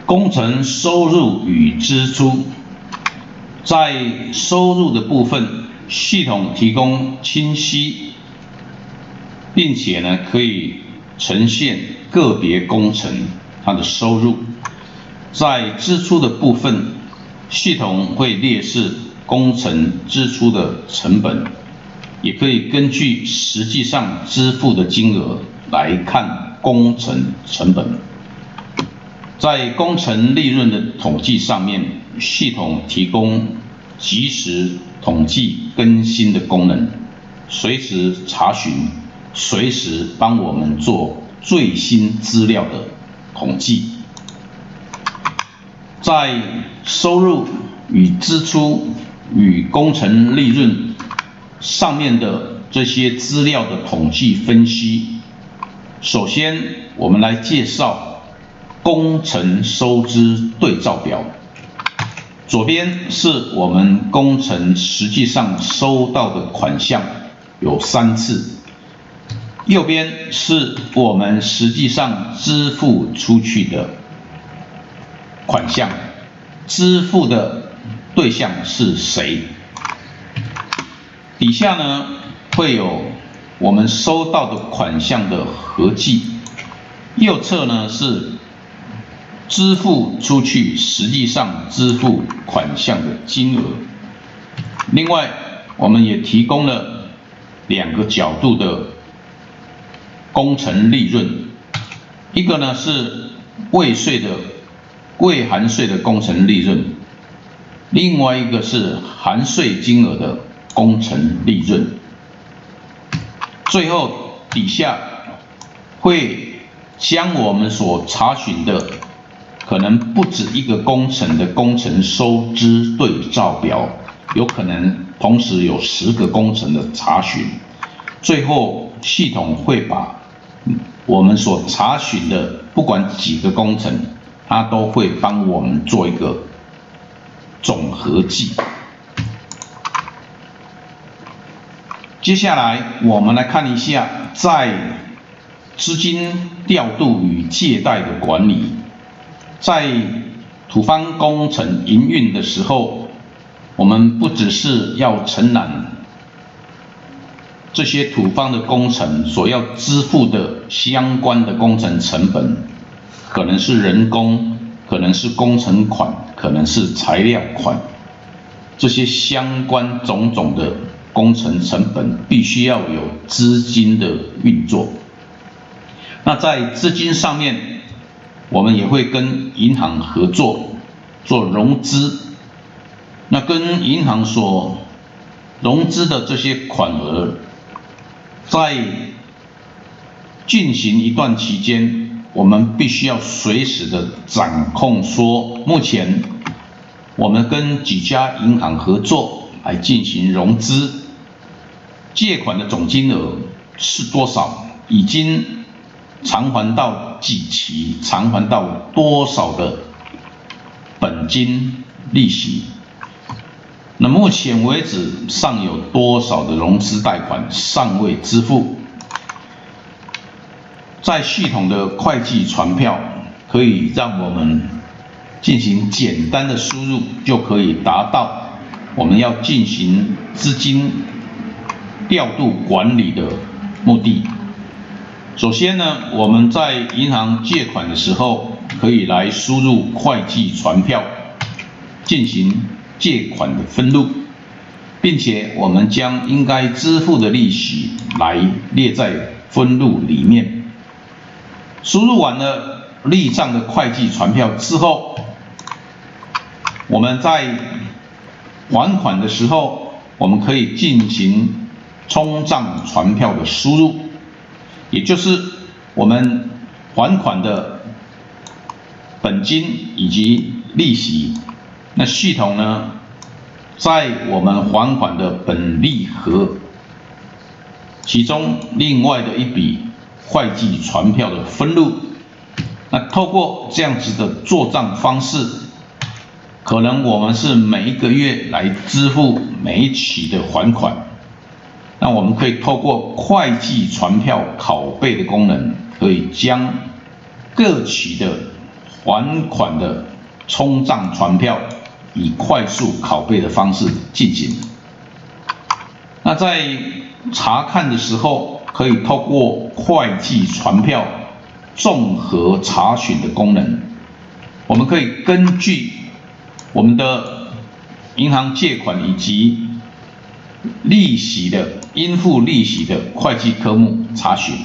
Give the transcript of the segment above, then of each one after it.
工程收入与支出，在收入的部分，系统提供清晰，并且呢可以呈现个别工程它的收入。在支出的部分，系统会列示工程支出的成本，也可以根据实际上支付的金额来看工程成本。在工程利润的统计上面，系统提供即时统计更新的功能，随时查询，随时帮我们做最新资料的统计。在收入与支出与工程利润上面的这些资料的统计分析，首先我们来介绍工程收支对照表。左边是我们工程实际上收到的款项有3次，右边是我们实际上支付出去的款项，支付的对象是谁？底下呢会有我们收到的款项的合计，右侧呢是支付出去实际上支付款项的金额。另外，我们也提供了2个角度的工程利润，一个呢是未含税的工程利润，另外一个是含税金额的工程利润。最后底下会将我们所查询的可能不止一个工程的工程收支对照表，有可能同时有10个工程的查询，最后系统会把我们所查询的不管几个工程，它都会帮我们做一个总合计。接下来我们来看一下在资金调度与借贷的管理。在土方工程营运的时候，我们不只是要承揽这些土方的工程所要支付的相关的工程成本，可能是人工，可能是工程款，可能是材料款，这些相关种种的工程成本必须要有资金的运作。那在资金上面，我们也会跟银行合作做融资，那跟银行所融资的这些款额，在进行一段期间，我们必须要随时的掌控说，目前我们跟几家银行合作来进行融资，借款的总金额是多少，已经偿还到几期，偿还到多少的本金利息。那目前为止尚有多少的融资贷款尚未支付？在系统的会计传票可以让我们进行简单的输入，就可以达到我们要进行资金调度管理的目的。首先呢，我们在银行借款的时候，可以来输入会计传票，进行借款的分录，并且我们将应该支付的利息来列在分录里面。输入完了历账的会计传票之后，我们在还款的时候，我们可以进行冲账传票的输入，也就是我们还款的本金以及利息。那系统呢，在我们还款的本利和其中另外的一笔会计传票的分录，那透过这样子的做账方式，可能我们是每一个月来支付每一期的还款，那我们可以透过会计传票拷贝的功能，可以将各期的还款的冲账传票，以快速拷贝的方式进行。那在查看的时候，可以透过会计传票综合查询的功能，我们可以根据我们的银行借款以及利息的应付利息的会计科目查询，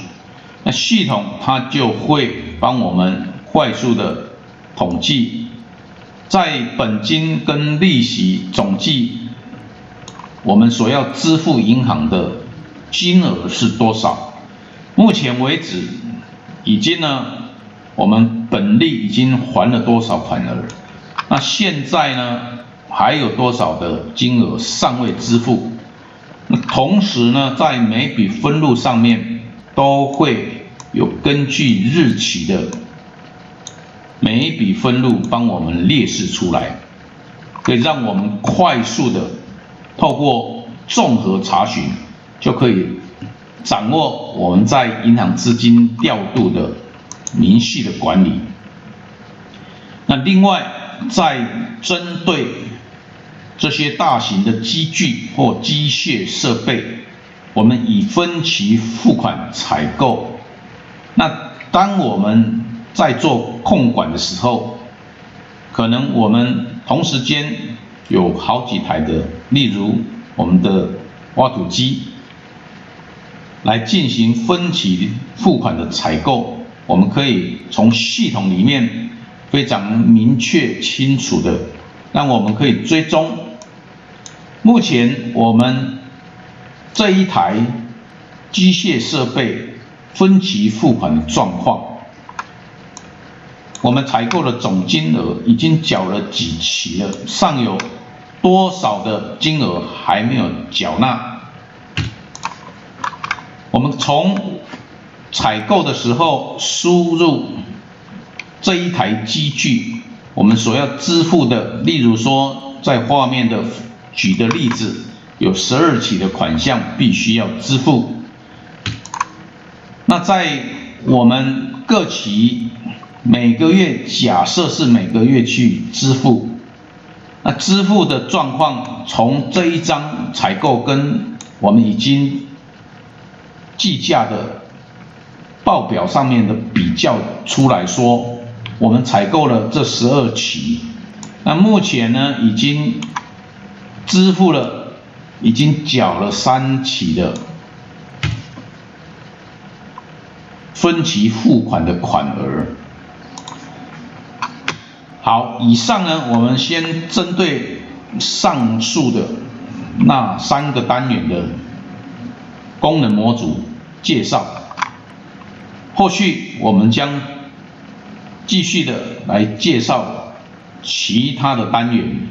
那系统它就会帮我们快速的统计，在本金跟利息总计我们所要支付银行的金额是多少。目前为止，已经我们本利已经还了多少款额，那现在还有多少的金额尚未支付。那同时在每笔分录上面都会有根据日期的每一笔分录帮我们列示出来，可以让我们快速的透过综合查询，就可以掌握我们在银行资金调度的明细的管理。那另外，在针对这些大型的机具或机械设备，我们以分期付款采购。那当我们在做控管的时候，可能我们同时间有好几台的，例如我们的挖土机，来进行分期付款的采购，我们可以从系统里面非常明确清楚的，让我们可以追踪目前我们这一台机械设备分期付款的状况，我们采购的总金额已经缴了几期了，尚有多少的金额还没有缴纳。我们从采购的时候输入这一台机具我们所要支付的，例如说在画面的举的例子，有12期的款项必须要支付。那在我们各期每个月，假设是每个月去支付，那支付的状况从这一张采购跟我们已经计价的报表上面的比较出来说，我们采购了这12期，那目前已经支付了，已经缴了3期的分期付款的款额。好，以上我们先针对上述的那3个单元的功能模组介绍，后续我们将继续的来介绍其他的单元。